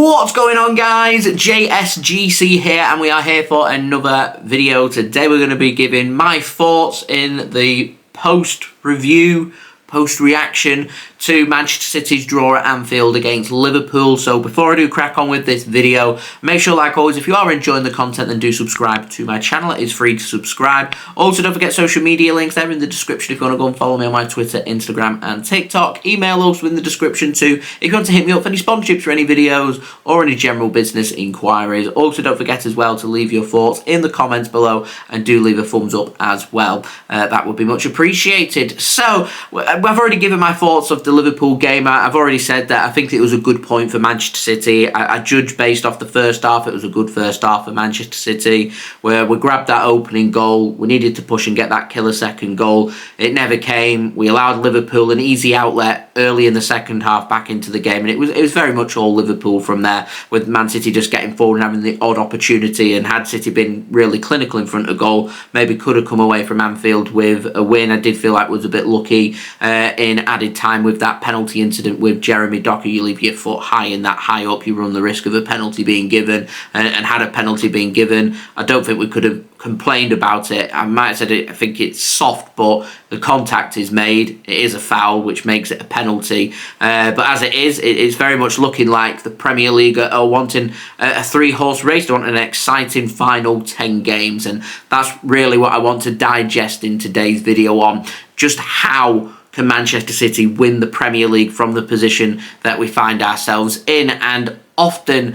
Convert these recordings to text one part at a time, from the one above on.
What's going on, guys? JSGC here, and we are here for another video. Today we're going to be giving my thoughts in the post-review, post-reaction to Manchester City's draw at Anfield against Liverpool. So before I do crack on with this video, make sure, like always, if you are enjoying the content, then do subscribe to my channel. It is free to subscribe. Also, don't forget social media links there in the description if you want to go and follow me on my Twitter, Instagram and TikTok. Email also in the description too if you want to hit me up for any sponsorships for any videos or any general business inquiries. Also, don't forget as well to leave your thoughts in the comments below, and do leave a thumbs up as well. That would be much appreciated. So I've already given my thoughts of the Liverpool game. I've already said that I think it was a good point for Manchester City. I judge based off the first half. It was a good first half for Manchester City, where we grabbed that opening goal. We needed to push and get that killer second goal. It never came. We allowed Liverpool an easy outlet early in the second half back into the game, and it was very much all Liverpool from there, with Man City just getting forward and having the odd opportunity. And had City been really clinical in front of goal, maybe could have come away from Anfield with a win. I did feel like was a bit lucky in added time with that penalty incident with Jeremy Docker. You leave your foot high in that high up, you run the risk of a penalty being given, and had a penalty being given, I don't think we could have complained about it. I might have said it, I think it's soft, but the contact is made. It is a foul, which makes it a penalty. But as it is, it's very much looking like the Premier League are wanting a three-horse race. They want an exciting final 10 games, and that's really what I want to digest in today's video on just how can Manchester City win the Premier League from the position that we find ourselves in. And often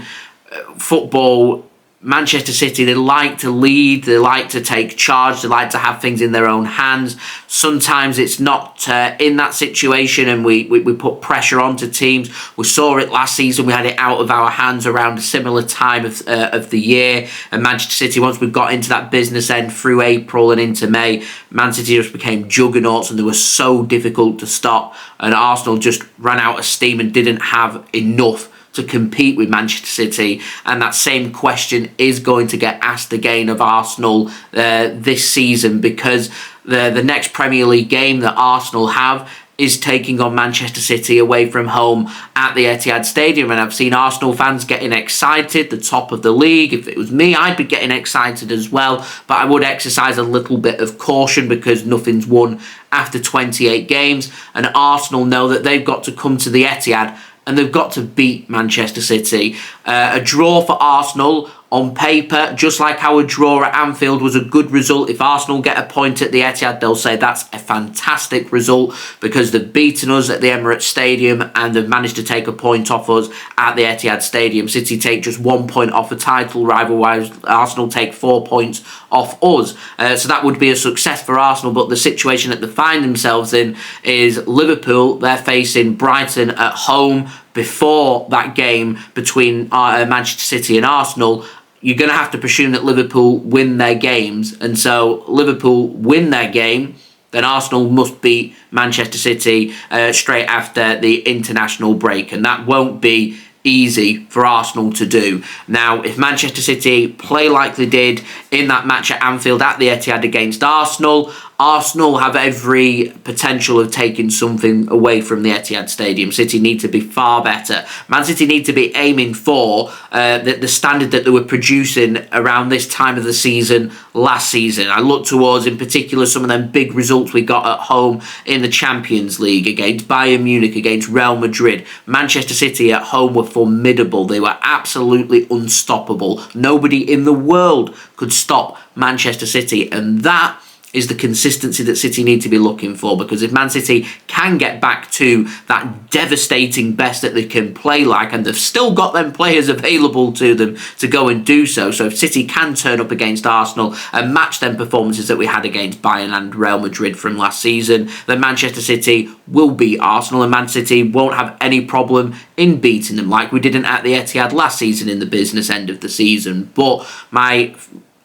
football, Manchester City, they like to lead, they like to take charge, they like to have things in their own hands. Sometimes it's not in that situation, and we put pressure onto teams. We saw it last season. We had it out of our hands around a similar time of the year. And Manchester City, once we got into that business end through April and into May, Man City just became juggernauts, and they were so difficult to stop. And Arsenal just ran out of steam and didn't have enough to compete with Manchester City. And that same question is going to get asked again of Arsenal this season, because the next Premier League game that Arsenal have is taking on Manchester City away from home at the Etihad Stadium. And I've seen Arsenal fans getting excited, the top of the league. If it was me, I'd be getting excited as well, but I would exercise a little bit of caution, because nothing's won after 28 games, and Arsenal know that they've got to come to the Etihad and they've got to beat Manchester City. A draw for Arsenal on paper, just like how a draw at Anfield was a good result. If Arsenal get a point at the Etihad, they'll say that's a fantastic result, because they've beaten us at the Emirates Stadium and they've managed to take a point off us at the Etihad Stadium. City take just 1 point off a title rival, while Arsenal take 4 points off us. So that would be a success for Arsenal. But the situation that they find themselves in is Liverpool. They're facing Brighton at home before that game between Manchester City and Arsenal. You're going to have to presume that Liverpool win their games. And so Liverpool win their game, then Arsenal must beat Manchester City straight after the international break. And that won't be easy for Arsenal to do. Now, if Manchester City play like they did in that match at Anfield at the Etihad against Arsenal, Arsenal have every potential of taking something away from the Etihad Stadium. City need to be far better. Man City need to be aiming for the standard that they were producing around this time of the season last season. I look towards, in particular, some of them big results we got at home in the Champions League against Bayern Munich, against Real Madrid. Manchester City at home were formidable. They were absolutely unstoppable. Nobody in the world could stop Manchester City, and that is the consistency that City need to be looking for. Because if Man City can get back to that devastating best that they can play like, and they've still got them players available to them to go and do so, so if City can turn up against Arsenal and match them performances that we had against Bayern and Real Madrid from last season, then Manchester City will beat Arsenal, and Man City won't have any problem in beating them like we didn't at the Etihad last season in the business end of the season. But my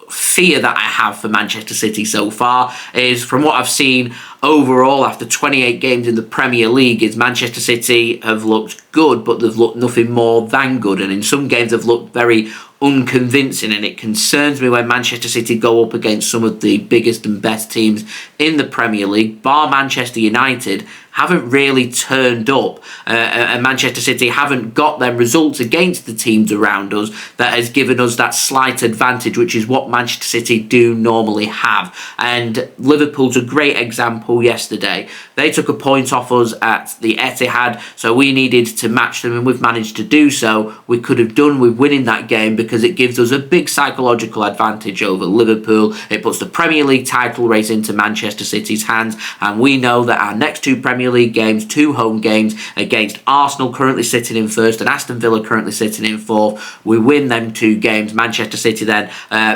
fear that I have for Manchester City so far is, from what I've seen overall after 28 games in the Premier League, is Manchester City have looked good, but they've looked nothing more than good, and in some games they've looked very unconvincing. And it concerns me when Manchester City go up against some of the biggest and best teams in the Premier League, bar Manchester United, haven't really turned up, and Manchester City haven't got them results against the teams around us that has given us that slight advantage, which is what Manchester City do normally have. And Liverpool's a great example yesterday. They took a point off us at the Etihad, so we needed to match them, and we've managed to do so. We could have done with winning that game because it gives us a big psychological advantage over Liverpool. It puts the Premier League title race into Manchester City's hands, and we know that our next two Premier League games, two home games against Arsenal currently sitting in first and Aston Villa currently sitting in fourth, we win them two games. Manchester City then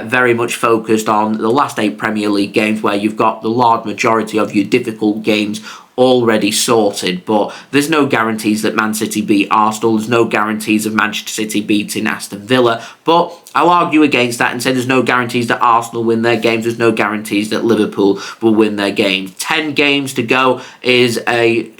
very much focused on the last 8 Premier League games, where you've got the large majority of your difficult games already sorted. But there's no guarantees that Man City beat Arsenal. There's no guarantees of Manchester City beating Aston Villa. But I'll argue against that and say there's no guarantees that Arsenal win their games. There's no guarantees that Liverpool will win their games. 10 games to go is a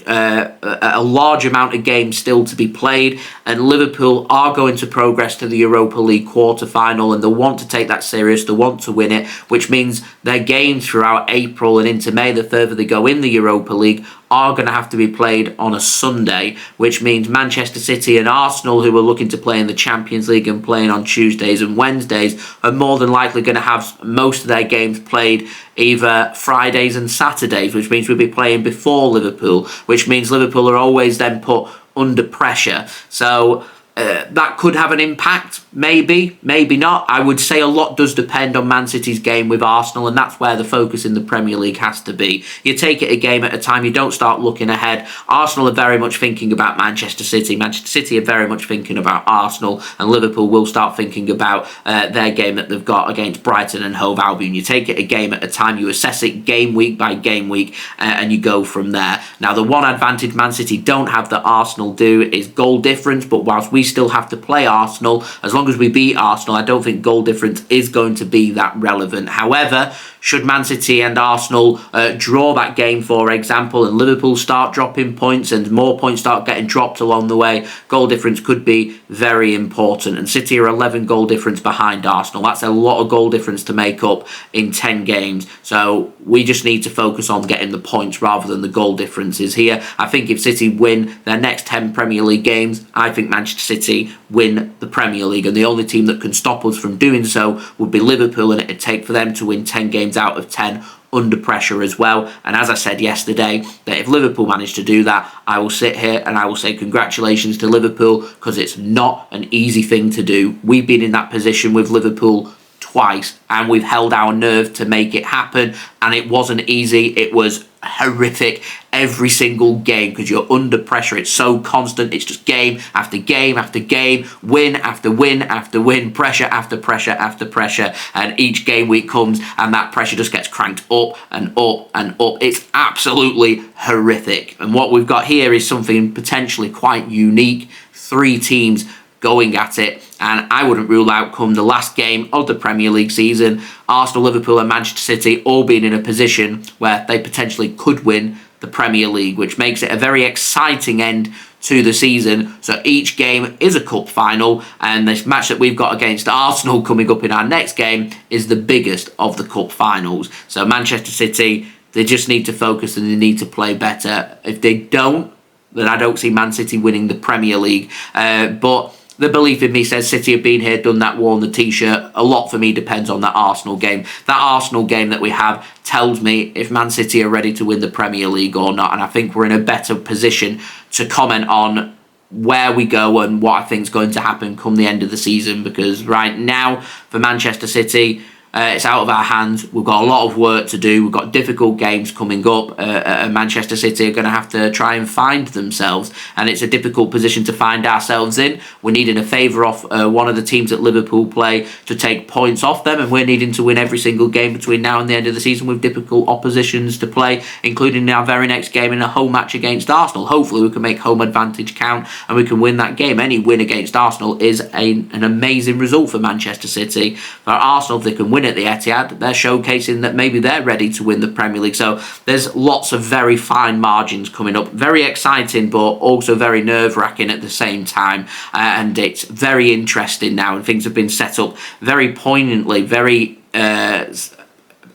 large amount of games still to be played, and Liverpool are going to progress to the Europa League quarter-final, and they'll want to take that serious. They want to win it, which means their games throughout April and into May, the further they go in the Europa League, are going to have to be played on a Sunday, which means Manchester City and Arsenal, who are looking to play in the Champions League and playing on Tuesdays and Wednesdays, are more than likely going to have most of their games played either Fridays and Saturdays, which means we'll be playing before Liverpool, which means Liverpool are always then put under pressure. So that could have an impact, maybe not. I would say a lot does depend on Man City's game with Arsenal, and that's where the focus in the Premier League has to be. You take it a game at a time, you don't start looking ahead. Arsenal are very much thinking about Manchester City. Manchester City are very much thinking about Arsenal, and Liverpool will start thinking about their game that they've got against Brighton and Hove Albion. You take it a game at a time, you assess it game week by game week, and you go from there. Now, the one advantage Man City don't have that Arsenal do is goal difference, but whilst we still have to play Arsenal, as long as we beat Arsenal, I don't think goal difference is going to be that relevant. However, should Man City and Arsenal draw that game, for example, and Liverpool start dropping points and more points start getting dropped along the way, goal difference could be very important. And City are 11 goal difference behind Arsenal. That's a lot of goal difference to make up in 10 games. So we just need to focus on getting the points rather than the goal differences here. I think if City win their next 10 Premier League games, I think Manchester City win the Premier League. And the only team that can stop us from doing so would be Liverpool, and it'd take for them to win 10 games out of 10 under pressure as well. And as I said yesterday, that if Liverpool manage to do that, I will sit here and I will say congratulations to Liverpool, because it's not an easy thing to do. We've been in that position with Liverpool twice, and we've held our nerve to make it happen, and it wasn't easy. It was horrific every single game, because you're under pressure. It's so constant. It's just game after game after game, win after win after win, pressure after pressure after pressure, and each game week comes and that pressure just gets cranked up and up and up. It's absolutely horrific. And what we've got here is something potentially quite unique. 3 teams going at it, and I wouldn't rule out come the last game of the Premier League season, Arsenal, Liverpool and Manchester City all being in a position where they potentially could win the Premier League, which makes it a very exciting end to the season. So each game is a cup final, and this match that we've got against Arsenal coming up in our next game is the biggest of the cup finals. So Manchester City, they just need to focus and they need to play better. If they don't, then I don't see Man City winning the Premier League. But the belief in me says City have been here, done that, worn the t-shirt. A lot for me depends on that Arsenal game. That Arsenal game that we have tells me if Man City are ready to win the Premier League or not. And I think we're in a better position to comment on where we go and what I think is going to happen come the end of the season. Because right now, for Manchester City, it's out of our hands. We've got a lot of work to do. We've got difficult games coming up. Manchester City are going to have to try and find themselves, and it's a difficult position to find ourselves in. We're needing a favour off one of the teams that Liverpool play to take points off them, and we're needing to win every single game between now and the end of the season with difficult oppositions to play, including our very next game in a home match against Arsenal. Hopefully we can make home advantage count and we can win that game. Any win against Arsenal is an amazing result for Manchester City. For Arsenal, if they can win at the Etihad, they're showcasing that maybe they're ready to win the Premier League. So there's lots of very fine margins coming up. Very exciting, but also very nerve-wracking at the same time. And it's very interesting now, and things have been set up very poignantly, very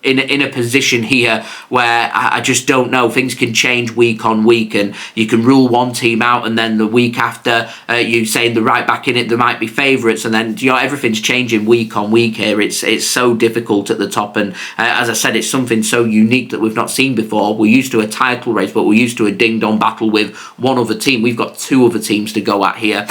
in a position here where I just don't know. Things can change week on week, and you can rule one team out, and then the week after you saying the right back in it, there might be favourites, and then everything's changing week on week here. It's so difficult at the top, and as I said, it's something so unique that we've not seen before. We're used to a title race, but we're used to a ding-dong battle with one other team. We've got two other teams to go at here.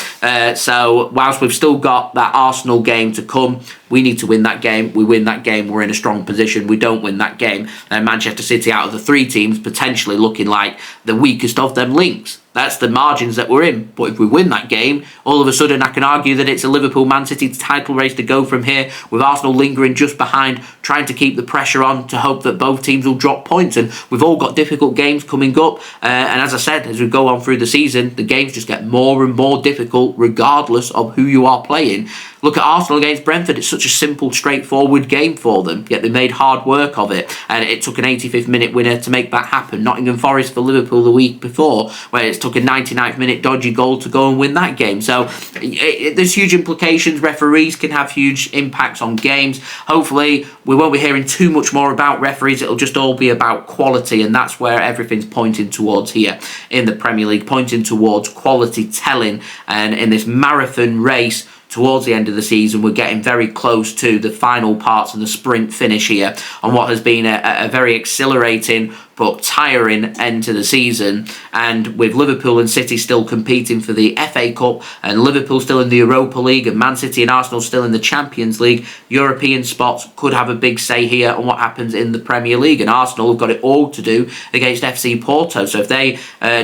So whilst we've still got that Arsenal game to come, we need to win that game. We win that game, we're in a strong position. We don't win that game, Manchester City, out of the three teams, potentially looking like the weakest of them links. That's the margins that we're in. But if we win that game, all of a sudden I can argue that it's a Liverpool-Man City title race to go from here, with Arsenal lingering just behind, trying to keep the pressure on to hope that both teams will drop points. And we've all got difficult games coming up. And as I said, as we go on through the season, the games just get more and more difficult regardless of who you are playing. Look at Arsenal against Brentford. It's such a simple, straightforward game for them, yet they made hard work of it. And it took an 85th minute winner to make that happen. Nottingham Forest for Liverpool the week before, where it took a 99th minute dodgy goal to go and win that game. So there's huge implications. Referees can have huge impacts on games. Hopefully we won't be hearing too much more about referees. It'll just all be about quality, and that's where everything's pointing towards here in the Premier League, pointing towards quality telling. And in this marathon race towards the end of the season, we're getting very close to the final parts and the sprint finish here on what has been a very exhilarating but tiring end to the season. And with Liverpool and City still competing for the FA Cup, and Liverpool still in the Europa League, and Man City and Arsenal still in the Champions League, European spots could have a big say here on what happens in the Premier League. And Arsenal have got it all to do against FC Porto. So if they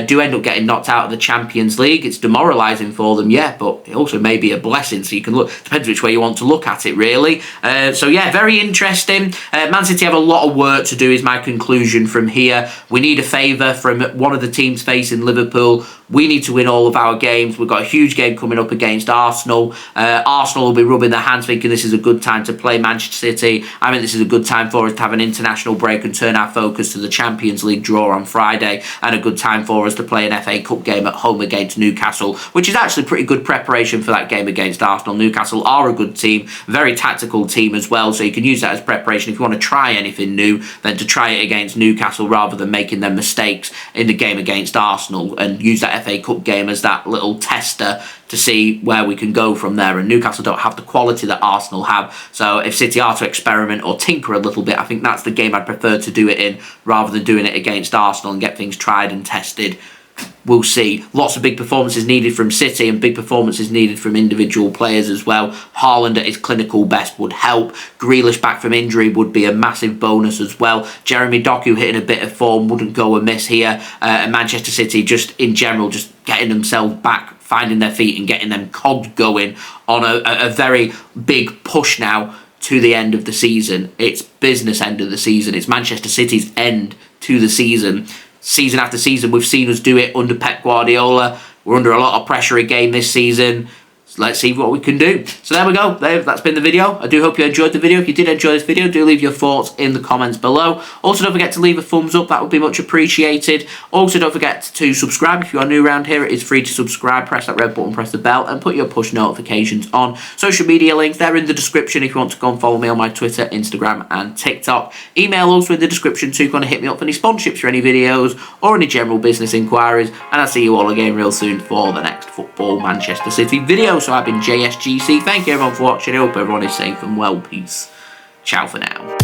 do end up getting knocked out of the Champions League, it's demoralising for them, yeah, but it also may be a blessing. So you can look, depends which way you want to look at it, really. So yeah, very interesting. Man City have a lot of work to do, is my conclusion from here. We need a favour from one of the teams facing Liverpool. We need to win all of our games. We've got a huge game coming up against Arsenal. Arsenal will be rubbing their hands thinking this is a good time to play Manchester City. I mean, this is a good time for us to have an international break and turn our focus to the Champions League draw on Friday, and a good time for us to play an FA Cup game at home against Newcastle, which is actually pretty good preparation for that game against Arsenal. Newcastle are a good team, very tactical team as well, so you can use that as preparation if you want to try anything new, then to try it against Newcastle rather than making them mistakes in the game against Arsenal, and use that FA Cup game as that little tester to see where we can go from there. And Newcastle don't have the quality that Arsenal have, so if City are to experiment or tinker a little bit, I think that's the game I'd prefer to do it in, rather than doing it against Arsenal and get things tried and tested. We'll see. Lots of big performances needed from City, and big performances needed from individual players as well. Haaland at his clinical best would help. Grealish back from injury would be a massive bonus as well. Jeremy Doku hitting a bit of form wouldn't go amiss here. And Manchester City, just in general, just getting themselves back, finding their feet and getting them cogs going on a very big push now to the end of the season. It's business end of the season. It's Manchester City's end to the season. Season after season, we've seen us do it under Pep Guardiola. We're under a lot of pressure again this season. So let's see what we can do. So there we go. That's been the video. I do hope you enjoyed the video. If you did enjoy this video, do leave your thoughts in the comments below. Also, don't forget to leave a thumbs up. That would be much appreciated. Also, don't forget to subscribe. If you are new around here, it is free to subscribe. Press that red button, press the bell, and put your push notifications on. Social media links, they're in the description if you want to go and follow me on my Twitter, Instagram, and TikTok. Email also in the description too if you want to hit me up for any sponsorships for any videos or any general business inquiries. And I'll see you all again real soon for the next Football Manchester City video. So I've been JSGC. Thank you everyone for watching. I hope everyone is safe and well. Peace. Ciao for now.